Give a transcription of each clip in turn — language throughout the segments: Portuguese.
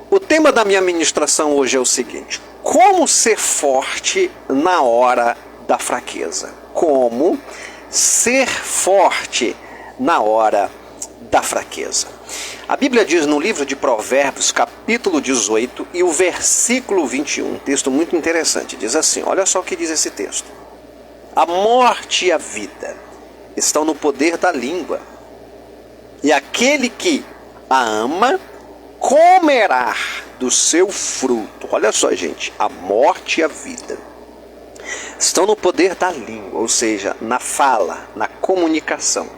O tema da minha ministração hoje é o seguinte: como ser forte na hora da fraqueza? Como ser forte na hora da fraqueza? A Bíblia diz no livro de Provérbios, capítulo 18 e o versículo 21, um texto muito interessante, diz assim, olha só o que diz esse texto: a morte e a vida estão no poder da língua, e aquele que a ama comerá do seu fruto. Olha só, gente, a morte e a vida estão no poder da língua, ou seja, na fala, na comunicação.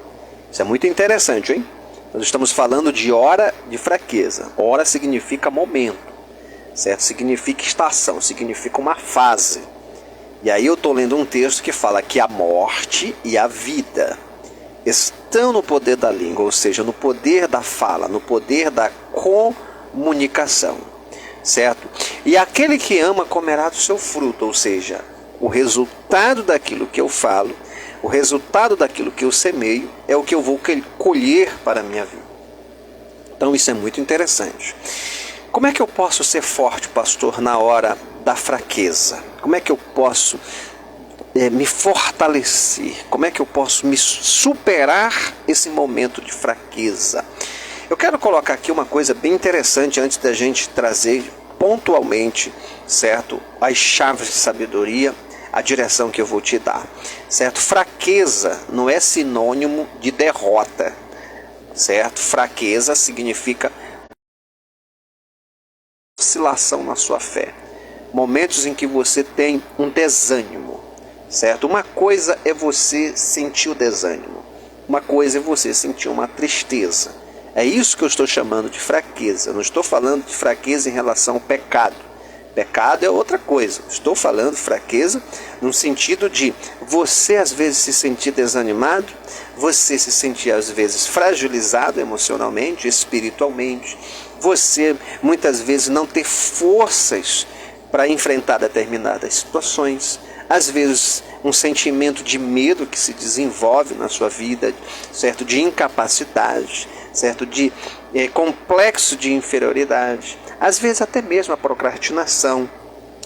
Isso é muito interessante, hein? Nós estamos falando de hora de fraqueza. Hora significa momento, certo? Significa estação, significa uma fase. E aí eu estou lendo um texto que fala que a morte e a vida estão no poder da língua, ou seja, no poder da fala, no poder da comunicação, certo? E aquele que ama comerá do seu fruto, ou seja, o resultado daquilo que eu falo, o resultado daquilo que eu semeio é o que eu vou colher para a minha vida. Então isso é muito interessante. Como é que eu posso ser forte, pastor, na hora da fraqueza? Como é que eu posso me fortalecer? Como é que eu posso me superar esse momento de fraqueza? Eu quero colocar aqui uma coisa bem interessante antes da gente trazer pontualmente, certo, as chaves de sabedoria, a direção que eu vou te dar, certo? Fraqueza não é sinônimo de derrota, certo? Fraqueza significa oscilação na sua fé, momentos em que você tem um desânimo, certo? Uma coisa é você sentir o desânimo, uma coisa é você sentir uma tristeza. É isso que eu estou chamando de fraqueza. Eu não estou falando de fraqueza em relação ao pecado. Pecado é outra coisa. Estou falando de fraqueza no sentido de você às vezes se sentir desanimado, você se sentir às vezes fragilizado emocionalmente, espiritualmente, você muitas vezes não ter forças para enfrentar determinadas situações, às vezes um sentimento de medo que se desenvolve na sua vida, certo? De incapacidade, certo? De complexo de inferioridade, às vezes até mesmo a procrastinação.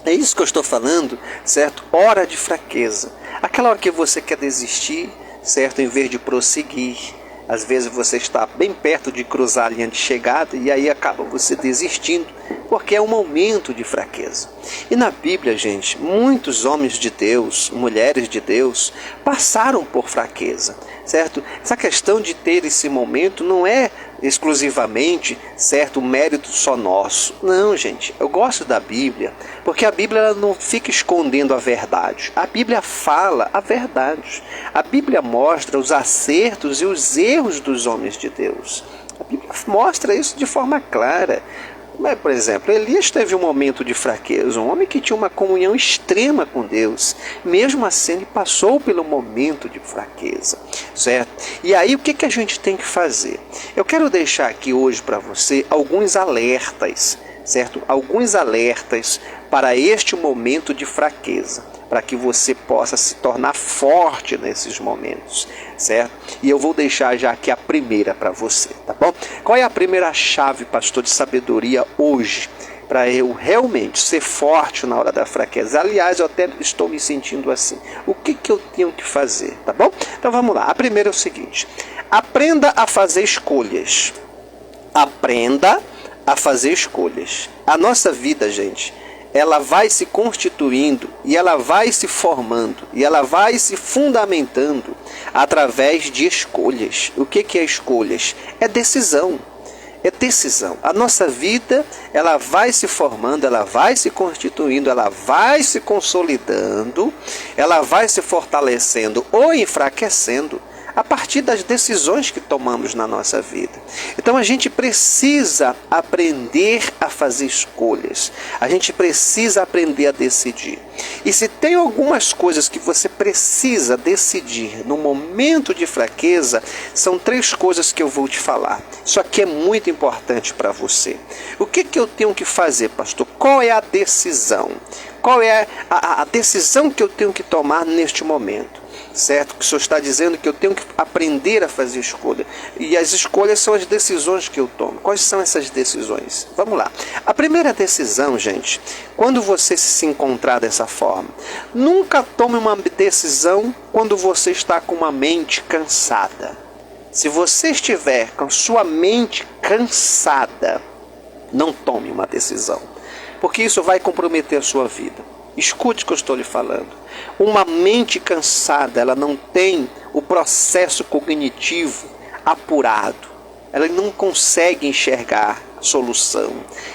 É isso que eu estou falando, certo? Hora de fraqueza, aquela hora que você quer desistir, certo? Em vez de prosseguir. Às vezes você está bem perto de cruzar a linha de chegada e aí acaba você desistindo, porque é um momento de fraqueza. E na Bíblia, gente, muitos homens de Deus, mulheres de Deus, passaram por fraqueza, certo? Essa questão de ter esse momento não é exclusivamente, certo, mérito só nosso. Não, gente, eu gosto da Bíblia, porque a Bíblia ela não fica escondendo a verdade. A Bíblia fala a verdade. A Bíblia mostra os acertos e os erros dos homens de Deus. A Bíblia mostra isso de forma clara. Mas, por exemplo, Elias teve um momento de fraqueza, um homem que tinha uma comunhão extrema com Deus. Mesmo assim, ele passou pelo momento de fraqueza, certo? E aí, o que a gente tem que fazer? Eu quero deixar aqui hoje para você alguns alertas, certo? Alguns alertas para este momento de fraqueza, para que você possa se tornar forte nesses momentos, certo? E eu vou deixar já aqui a primeira para você, tá bom? Qual é a primeira chave, pastor, de sabedoria hoje, para eu realmente ser forte na hora da fraqueza? Aliás, eu até estou me sentindo assim. O que eu tenho que fazer, tá bom? Então vamos lá. A primeira é o seguinte: aprenda a fazer escolhas. Aprenda a fazer escolhas. A nossa vida, gente, ela vai se constituindo e ela vai se formando e ela vai se fundamentando através de escolhas. O que é escolhas? É decisão. É decisão. A nossa vida, ela vai se formando, ela vai se constituindo, ela vai se consolidando, ela vai se fortalecendo ou enfraquecendo a partir das decisões que tomamos na nossa vida. Então a gente precisa aprender a fazer escolhas. A gente precisa aprender a decidir. E se tem algumas coisas que você precisa decidir no momento de fraqueza, são 3 coisas que eu vou te falar. Isso aqui é muito importante para você. O que eu tenho que fazer, pastor? Qual é a decisão? Qual é a decisão que eu tenho que tomar neste momento? certo? Que o Senhor está dizendo que eu tenho que aprender a fazer escolha. E as escolhas são as decisões que eu tomo. Quais são essas decisões? Vamos lá. A primeira decisão, gente, quando você se encontrar dessa forma, nunca tome uma decisão quando você está com uma mente cansada. Se você estiver com sua mente cansada, não tome uma decisão, porque isso vai comprometer a sua vida. Escute o que eu estou lhe falando. Uma mente cansada, ela não tem o processo cognitivo apurado. Ela não consegue enxergar a solução.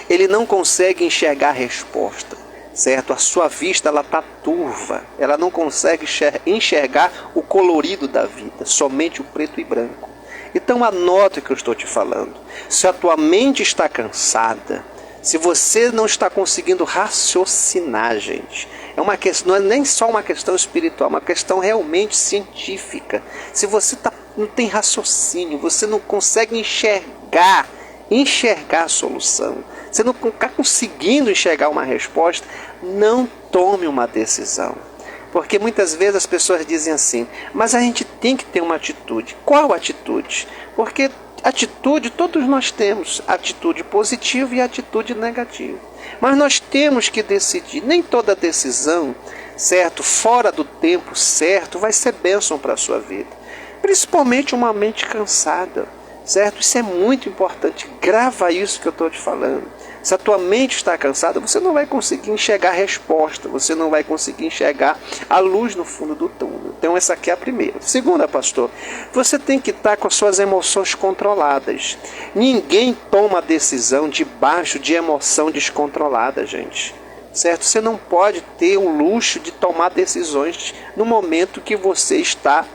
Ele não consegue enxergar a resposta, certo? A sua vista, ela está turva. Ela não consegue enxergar o colorido da vida, somente o preto e branco. Então anote o que eu estou te falando. Se a tua mente está cansada, se você não está conseguindo raciocinar, gente, uma questão, não é nem só uma questão espiritual, é uma questão realmente científica. Se você não tem raciocínio, você não consegue enxergar a solução, você não está conseguindo enxergar uma resposta, não tome uma decisão. Porque muitas vezes as pessoas dizem assim, mas a gente tem que ter uma atitude. Qual atitude? Porque atitude todos nós temos, atitude positiva e atitude negativa. Mas nós temos que decidir. Nem toda decisão, certo, fora do tempo certo, vai ser bênção para a sua vida. Principalmente uma mente cansada, certo? Isso é muito importante. Grava isso que eu estou te falando. Se a tua mente está cansada, você não vai conseguir enxergar a resposta, você não vai conseguir enxergar a luz no fundo do túnel. Então essa aqui é a primeira. Segunda, pastor, você tem que estar com as suas emoções controladas. Ninguém toma decisão debaixo de emoção descontrolada, gente. Certo? Você não pode ter o luxo de tomar decisões no momento que você está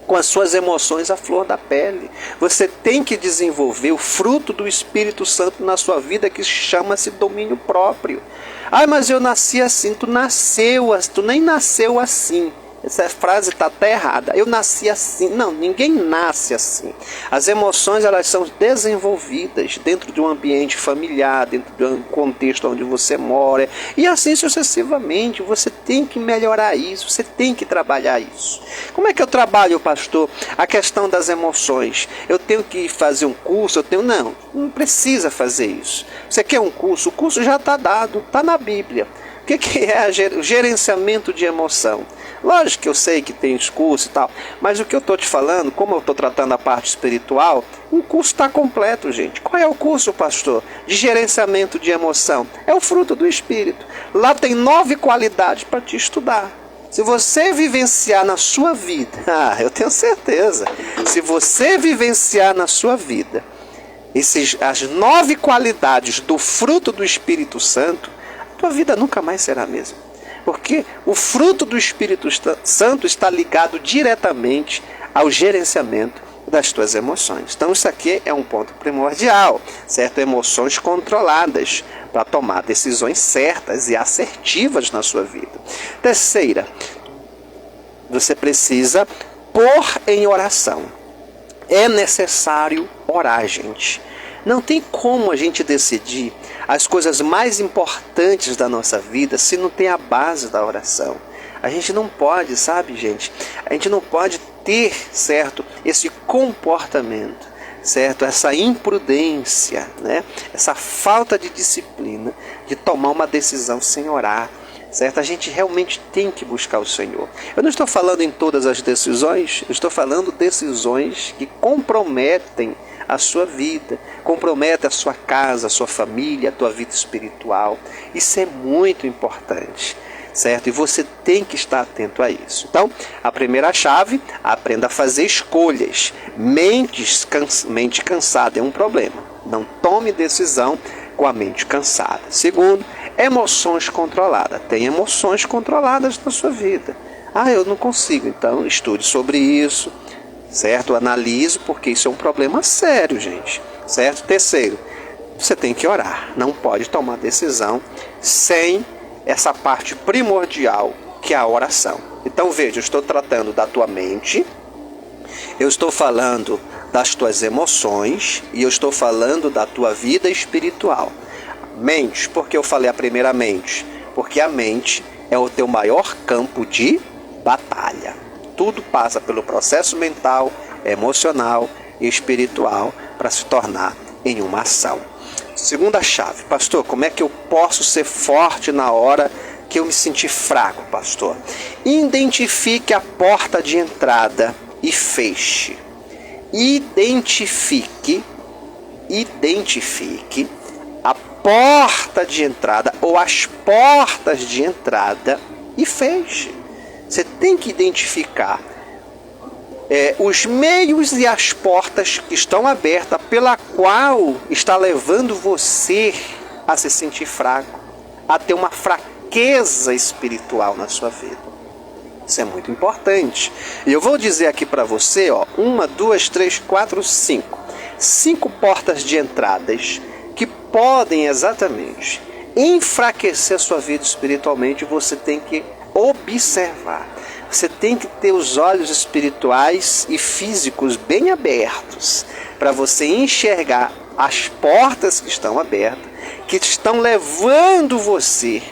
com as suas emoções à flor da pele. Você tem que desenvolver o fruto do Espírito Santo na sua vida, que chama-se domínio próprio. Ah, mas eu nasci assim. Tu nem nasceu assim. Essa frase está até errada. Eu nasci assim. Não, ninguém nasce assim. As emoções, elas são desenvolvidas dentro de um ambiente familiar, dentro de um contexto onde você mora, e assim sucessivamente. Você tem que melhorar isso, você tem que trabalhar isso. Como é que eu trabalho, pastor, a questão das emoções? Eu tenho que fazer um curso? Não precisa fazer isso. Você quer um curso? O curso já está dado, está na Bíblia. O que é o gerenciamento de emoção? Lógico que eu sei que tem os cursos e tal, mas o que eu estou te falando, como eu estou tratando a parte espiritual, o curso está completo, gente. Qual é o curso, pastor? De gerenciamento de emoção. É o fruto do Espírito. Lá tem 9 qualidades para te estudar. Se você vivenciar na sua vida, eu tenho certeza, se você vivenciar na sua vida as 9 qualidades do fruto do Espírito Santo, a tua vida nunca mais será a mesma. Porque o fruto do Espírito Santo está ligado diretamente ao gerenciamento das tuas emoções. Então isso aqui é um ponto primordial, certo? Emoções controladas para tomar decisões certas e assertivas na sua vida. Terceira, você precisa pôr em oração. É necessário orar, gente. Não tem como a gente decidir as coisas mais importantes da nossa vida se não tem a base da oração. A gente não pode, sabe, gente? A gente não pode ter, certo, esse comportamento, certo? Essa imprudência, né? Essa falta de disciplina de tomar uma decisão sem orar, certo? A gente realmente tem que buscar o Senhor. Eu não estou falando em todas as decisões, eu estou falando decisões que comprometem a sua vida, compromete a sua casa, a sua família, a tua vida espiritual. Isso é muito importante, certo? E você tem que estar atento a isso. Então, a primeira chave, aprenda a fazer escolhas. Mente cansada é um problema. Não tome decisão com a mente cansada. Segundo, emoções controladas. Tem emoções controladas na sua vida. Eu não consigo. Então, estude sobre isso, certo? Analise, porque isso é um problema sério, gente, certo? Terceiro, você tem que orar. Não pode tomar decisão sem essa parte primordial, que é a oração. Então veja, eu estou tratando da tua mente, eu estou falando das tuas emoções e eu estou falando da tua vida espiritual. Mente, porque eu falei a primeira mente? Porque a mente é o teu maior campo de batalha. tudo passa pelo processo mental, emocional e espiritual para se tornar em uma ação. Segunda chave, pastor, como é que eu posso ser forte na hora que eu me sentir fraco, pastor? Identifique a porta de entrada e feche. Identifique a porta de entrada ou as portas de entrada e feche. Você tem que identificar os meios e as portas que estão abertas pela qual está levando você a se sentir fraco, a ter uma fraqueza espiritual na sua vida. Isso é muito importante. E eu vou dizer aqui para você, 1, 2, 3, 4, 5. 5 portas de entradas que podem exatamente enfraquecer a sua vida espiritualmente. Você tem que observar. Você tem que ter os olhos espirituais e físicos bem abertos para você enxergar as portas que estão abertas, que estão levando você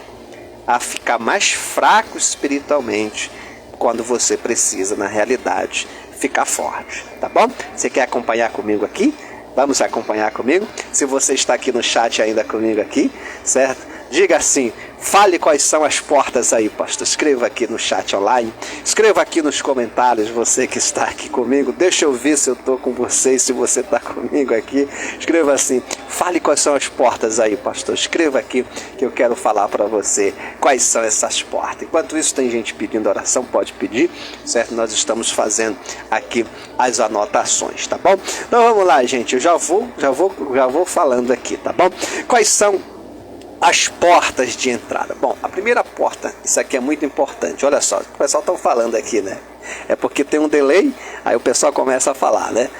a ficar mais fraco espiritualmente, quando você precisa, na realidade, ficar forte, tá bom? Você quer acompanhar comigo aqui? Vamos acompanhar comigo? Se você está aqui no chat ainda comigo aqui, certo? Diga assim, fale quais são as portas aí, pastor. Escreva aqui no chat online, escreva aqui nos comentários, você que está aqui comigo. Deixa eu ver se eu estou com você, se você está comigo aqui. Escreva assim, fale quais são as portas aí, pastor. Escreva aqui que eu quero falar para você quais são essas portas. Enquanto isso, tem gente pedindo oração, pode pedir, certo? Nós estamos fazendo aqui as anotações, tá bom? Então vamos lá, gente, eu já vou falando aqui, tá bom? Quais são as portas de entrada? Bom, a primeira porta, isso aqui é muito importante. Olha só, o pessoal está falando aqui, né? É porque tem um delay, aí o pessoal começa a falar, né?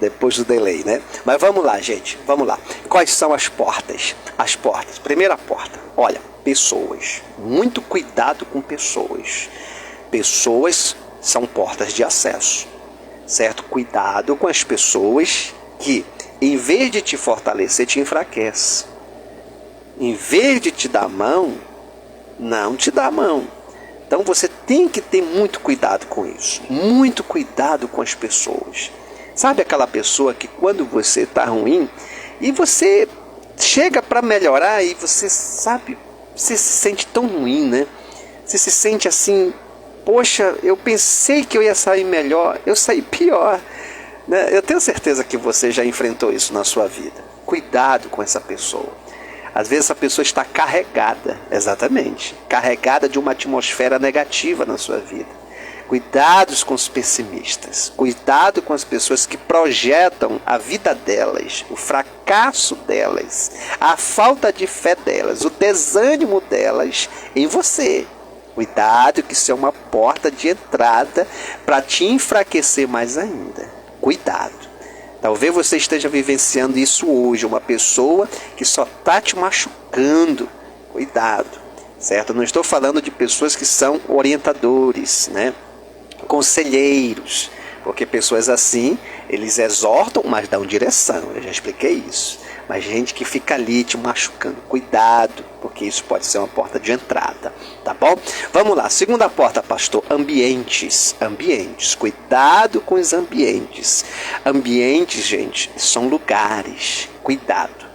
Depois do delay, né? Mas vamos lá, gente, vamos lá. Quais são as portas? As portas. Primeira porta, olha, pessoas. Muito cuidado com pessoas. Pessoas são portas de acesso, certo? Cuidado com as pessoas que, em vez de te fortalecer, te enfraquece. Em vez de te dar mão, não te dá mão. Então você tem que ter muito cuidado com isso. Muito cuidado com as pessoas. Sabe aquela pessoa que quando você está ruim e você chega para melhorar e você sabe, você se sente tão ruim, né? Você se sente assim, poxa, eu pensei que eu ia sair melhor, eu saí pior, né? Eu tenho certeza que você já enfrentou isso na sua vida. Cuidado com essa pessoa. Às vezes essa pessoa está carregada, exatamente, carregada de uma atmosfera negativa na sua vida. Cuidados com os pessimistas, cuidado com as pessoas que projetam a vida delas, o fracasso delas, a falta de fé delas, o desânimo delas em você. Cuidado que isso é uma porta de entrada para te enfraquecer mais ainda. Cuidado. Talvez você esteja vivenciando isso hoje, uma pessoa que só está te machucando. Cuidado, certo? Não estou falando de pessoas que são orientadores, né? Conselheiros, porque pessoas assim, eles exortam, mas dão direção. Eu já expliquei isso. Mas gente que fica ali te machucando, cuidado, porque isso pode ser uma porta de entrada, tá bom? Vamos lá, segunda porta, pastor, ambientes, cuidado com os ambientes. Ambientes, gente, são lugares, cuidado.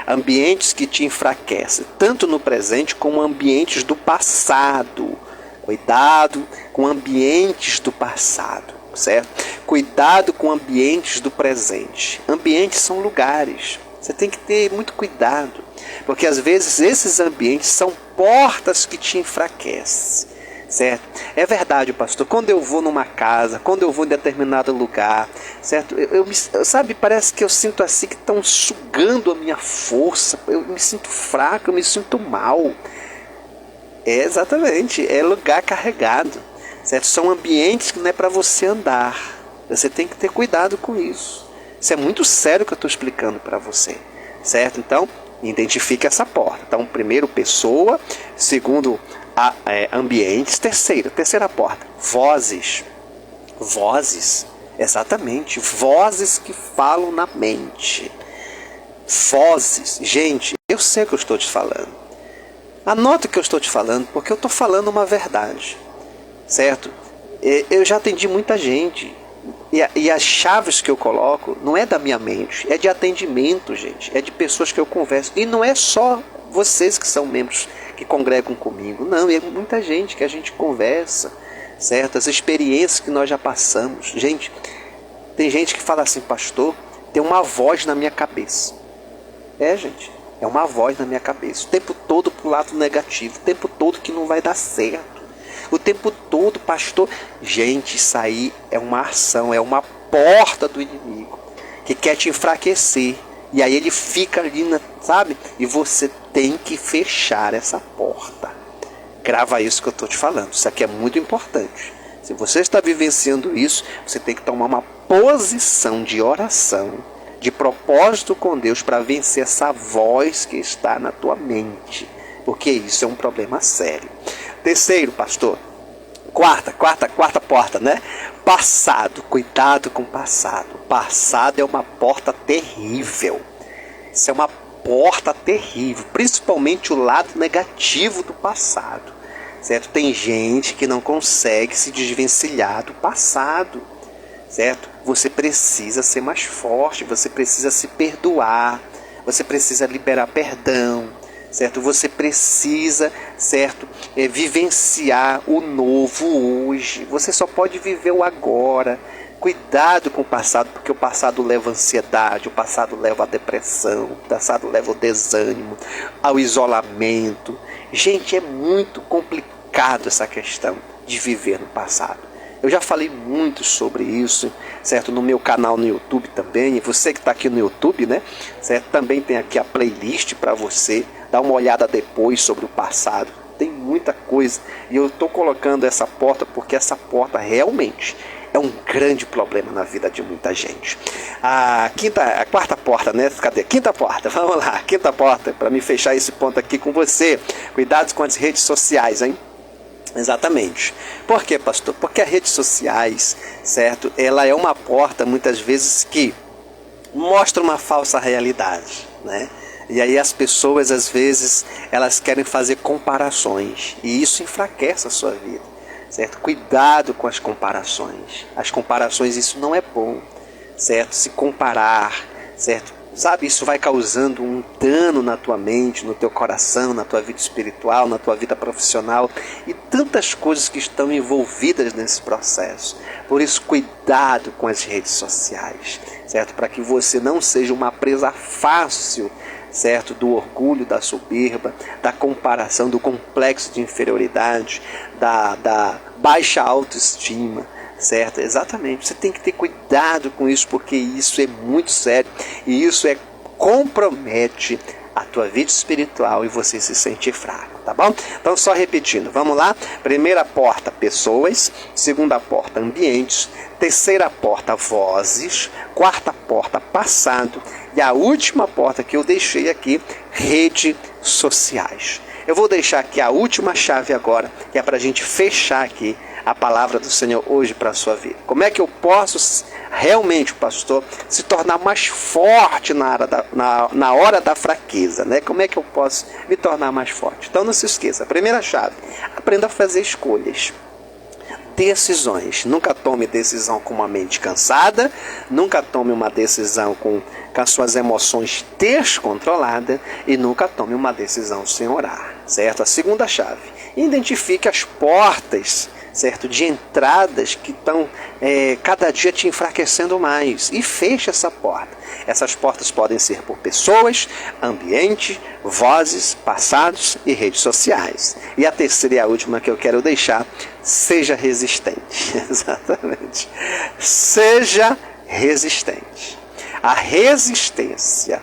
Ambientes que te enfraquecem, tanto no presente como ambientes do passado. Cuidado com ambientes do passado, certo? Cuidado com ambientes do presente. Ambientes são lugares. Você tem que ter muito cuidado, porque às vezes esses ambientes são portas que te enfraquecem, certo? É verdade, pastor, quando eu vou numa casa, quando eu vou em determinado lugar, certo? Sabe, parece que eu sinto assim que estão sugando a minha força, eu me sinto fraco, eu me sinto mal. É exatamente, é lugar carregado, certo? São ambientes que não é para você andar, você tem que ter cuidado com isso. Isso é muito sério que eu estou explicando para você, certo? Então, identifique essa porta. Então, primeiro, pessoa. Segundo, ambientes. Terceira porta, vozes. Vozes, exatamente. Vozes que falam na mente. Vozes. Gente, eu sei o que eu estou te falando. Anota o que eu estou te falando, porque eu estou falando uma verdade, certo? Eu já atendi muita gente. E as chaves que eu coloco não é da minha mente, é de atendimento, gente. É de pessoas que eu converso. E não é só vocês que são membros que congregam comigo. Não, é muita gente que a gente conversa, certo? As experiências que nós já passamos. Gente, tem gente que fala assim, pastor, tem uma voz na minha cabeça. Gente, é uma voz na minha cabeça. O tempo todo pro lado negativo. O tempo todo que não vai dar certo. O tempo todo, pastor. Gente, isso aí é uma ação, é uma porta do inimigo que quer te enfraquecer. E aí ele fica ali, sabe? E você tem que fechar essa porta. Grava isso que eu estou te falando. Isso aqui é muito importante. Se você está vivenciando isso, você tem que tomar uma posição de oração, de propósito com Deus para vencer essa voz que está na tua mente. Porque isso é um problema sério. Terceiro, pastor, quarta porta, né? Passado, cuidado com o passado. O passado é uma porta terrível. Isso é uma porta terrível, principalmente o lado negativo do passado, certo? Tem gente que não consegue se desvencilhar do passado, certo? Você precisa ser mais forte, você precisa se perdoar, você precisa liberar perdão, certo? Você precisa, certo, vivenciar o novo hoje. Você só pode viver o agora. Cuidado com o passado, porque o passado leva à ansiedade, o passado leva à depressão, o passado leva ao desânimo, ao isolamento. Gente, é muito complicado essa questão de viver no passado. Eu já falei muito sobre isso, certo? No meu canal no YouTube também. E você que está aqui no YouTube, né? Certo? Também tem aqui a playlist para você. Dá uma olhada depois sobre o passado. Tem muita coisa. E eu estou colocando essa porta porque essa porta realmente é um grande problema na vida de muita gente. A quarta porta, né? Cadê? Quinta porta. Vamos lá. Quinta porta, para me fechar esse ponto aqui com você. Cuidado com as redes sociais, hein? Exatamente. Por quê, pastor? Porque as redes sociais, certo? Ela é uma porta, muitas vezes, que mostra uma falsa realidade, né? E aí as pessoas, às vezes, elas querem fazer comparações. E isso enfraquece a sua vida, certo? Cuidado com as comparações. As comparações, isso não é bom, certo? Se comparar, certo? Sabe, isso vai causando um dano na tua mente, no teu coração, na tua vida espiritual, na tua vida profissional e tantas coisas que estão envolvidas nesse processo. Por isso, cuidado com as redes sociais, certo? Para que você não seja uma presa fácil, certo? Do orgulho, da soberba, da comparação, do complexo de inferioridade, da baixa autoestima. Certo? Exatamente. Você tem que ter cuidado com isso, porque isso é muito sério e isso compromete a tua vida espiritual e você se sentir fraco, tá bom? Então, só repetindo, vamos lá? Primeira porta, pessoas. Segunda porta, ambientes. Terceira porta, vozes. Quarta porta, passado. E a última porta que eu deixei aqui, redes sociais. Eu vou deixar aqui a última chave agora, que é para a gente fechar aqui a palavra do Senhor hoje para a sua vida. Como é que eu posso realmente, pastor, se tornar mais forte na hora da fraqueza, né? Como é que eu posso me tornar mais forte? Então não se esqueça, a primeira chave, aprenda a fazer escolhas. Decisões. Nunca tome decisão com uma mente cansada, nunca tome uma decisão com as suas emoções descontroladas e nunca tome uma decisão sem orar, certo? A segunda chave, identifique as portas, certo, de entradas que estão cada dia te enfraquecendo mais e feche essa porta. Essas portas podem ser por pessoas, ambiente, vozes, passados e redes sociais. E a terceira e a última que eu quero deixar, seja resistente. Exatamente. Seja resistente. A resistência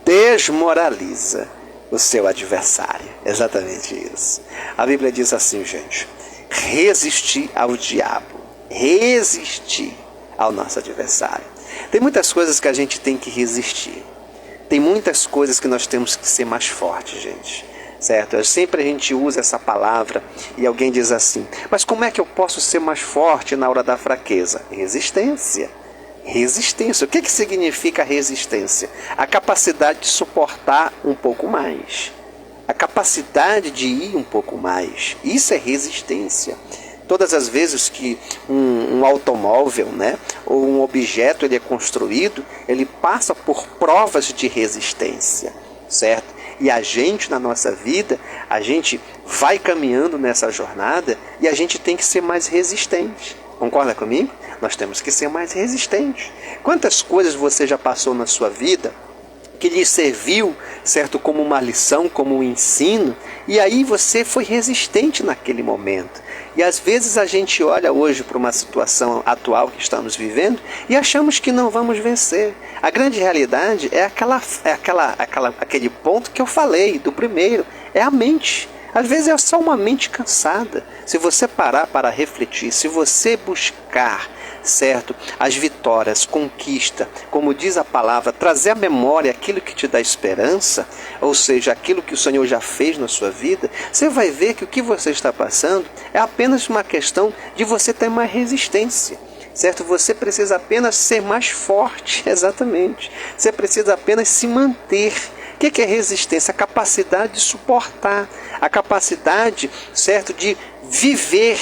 desmoraliza o seu adversário. Exatamente isso. A Bíblia diz assim, gente: resistir ao diabo, resistir ao nosso adversário. Tem muitas coisas que a gente tem que resistir. Tem muitas coisas que nós temos que ser mais fortes, gente. Certo? Sempre a gente usa essa palavra e alguém diz assim: mas como é que eu posso ser mais forte na hora da fraqueza? Resistência. Resistência. O que significa resistência? A capacidade de suportar um pouco mais. A capacidade de ir um pouco mais. Isso é resistência. Todas as vezes que um automóvel, né, ou um objeto ele é construído, ele passa por provas de resistência, certo? E a gente, na nossa vida, a gente vai caminhando nessa jornada e a gente tem que ser mais resistente. Concorda comigo? Nós temos que ser mais resistentes. Quantas coisas você já passou na sua vida que lhe serviu, certo, como uma lição, como um ensino, e aí você foi resistente naquele momento. E às vezes a gente olha hoje para uma situação atual que estamos vivendo e achamos que não vamos vencer. A grande realidade é aquele ponto que eu falei do primeiro, é a mente. Às vezes é só uma mente cansada. Se você parar para refletir, se você buscar, certo, as vitórias, conquista, como diz a palavra, trazer à memória aquilo que te dá esperança, ou seja, aquilo que o Senhor já fez na sua vida, você vai ver que o que você está passando é apenas uma questão de você ter mais resistência. Certo? Você precisa apenas ser mais forte, exatamente. Você precisa apenas se manter. O que é resistência? A capacidade de suportar, a capacidade, certo, de viver,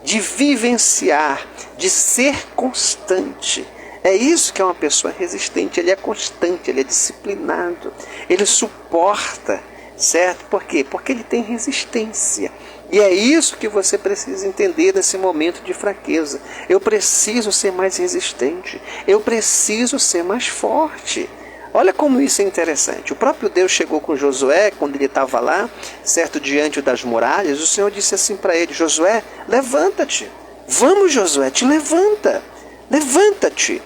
de vivenciar, de ser constante. É isso que é uma pessoa resistente. Ele é constante, ele é disciplinado, ele suporta, certo? Por quê? Porque ele tem resistência. E é isso que você precisa entender nesse momento de fraqueza. Eu preciso ser mais resistente. Eu preciso ser mais forte. Olha como isso é interessante. O próprio Deus chegou com Josué, quando ele estava lá, certo, diante das muralhas. O Senhor disse assim para ele: Josué, levanta-te. Vamos, Josué, te levanta. Levanta-te.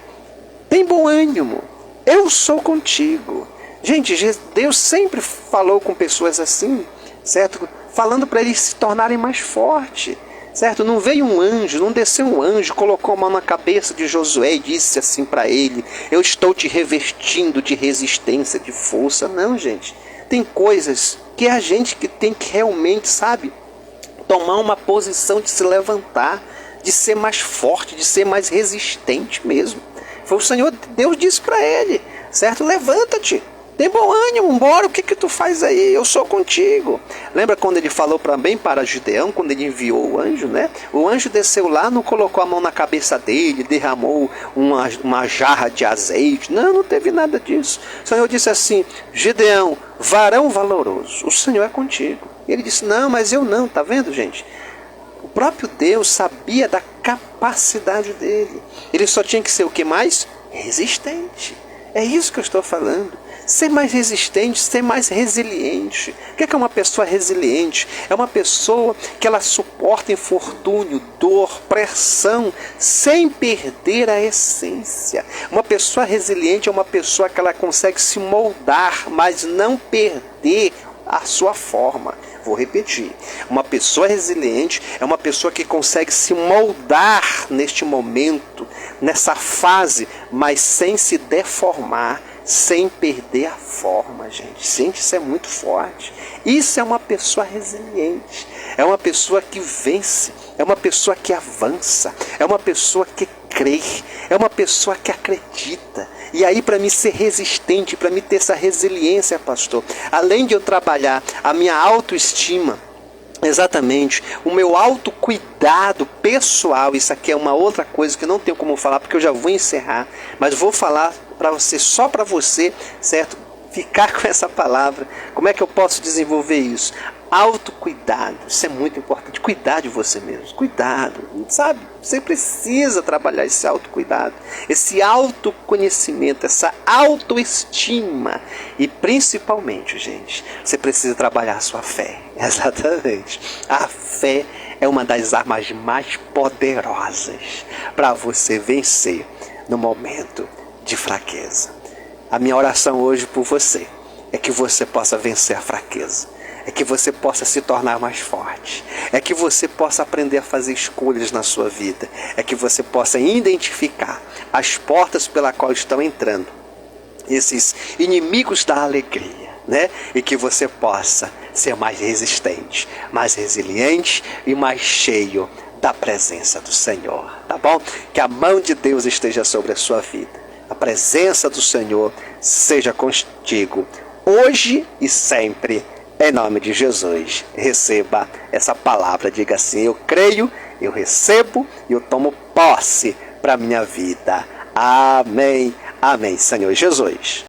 Tem bom ânimo. Eu sou contigo. Gente, Deus sempre falou com pessoas assim, certo? Falando para eles se tornarem mais fortes, certo? Não veio um anjo, não desceu um anjo, colocou a mão na cabeça de Josué e disse assim para ele: eu estou te revestindo de resistência, de força. Não, gente. Tem coisas que é a gente que tem que realmente, sabe, tomar uma posição de se levantar, de ser mais forte, de ser mais resistente mesmo. Foi o Senhor, Deus disse para ele, certo? Levanta-te. Tem bom ânimo, bora, o que tu faz aí? Eu sou contigo. Lembra quando ele falou também para Gideão, quando ele enviou o anjo, né? O anjo desceu lá, não colocou a mão na cabeça dele, derramou uma jarra de azeite. Não teve nada disso. O Senhor disse assim: Gideão, varão valoroso, o Senhor é contigo. Ele disse: não, mas eu não, tá vendo, gente? O próprio Deus sabia da capacidade dele. Ele só tinha que ser o que mais? Resistente. É isso que eu estou falando. Ser mais resistente, ser mais resiliente. O que é uma pessoa resiliente? É uma pessoa que ela suporta infortúnio, dor, pressão, sem perder a essência. Uma pessoa resiliente é uma pessoa que ela consegue se moldar, mas não perder a sua forma. Vou repetir. Uma pessoa resiliente é uma pessoa que consegue se moldar neste momento, nessa fase, mas sem se deformar, sem perder a forma, gente. Gente, isso é muito forte. Isso é uma pessoa resiliente. É uma pessoa que vence. É uma pessoa que avança. É uma pessoa que crê. É uma pessoa que acredita. E aí, para mim ser resistente, para mim ter essa resiliência, pastor, além de eu trabalhar a minha autoestima, exatamente, o meu autocuidado pessoal, isso aqui é uma outra coisa que eu não tenho como falar, porque eu já vou encerrar, mas vou falar para você, só para você, certo? Ficar com essa palavra. Como é que eu posso desenvolver isso? Autocuidado, isso é muito importante. Cuidar de você mesmo, cuidado, sabe? Você precisa trabalhar esse autocuidado, esse autoconhecimento, essa autoestima. E principalmente, gente, você precisa trabalhar a sua fé. Exatamente. A fé é uma das armas mais poderosas para você vencer no momento de fraqueza. A minha oração hoje por você é que você possa vencer a fraqueza. É que você possa se tornar mais forte. É que você possa aprender a fazer escolhas na sua vida. É que você possa identificar as portas pela qual estão entrando esses inimigos da alegria, né? E que você possa ser mais resistente, mais resiliente e mais cheio da presença do Senhor, tá bom? Que a mão de Deus esteja sobre a sua vida. A presença do Senhor seja contigo, hoje e sempre. Em nome de Jesus, receba essa palavra, diga assim: eu creio eu recebo e eu tomo posse para a minha vida. Amém, amém, Senhor Jesus.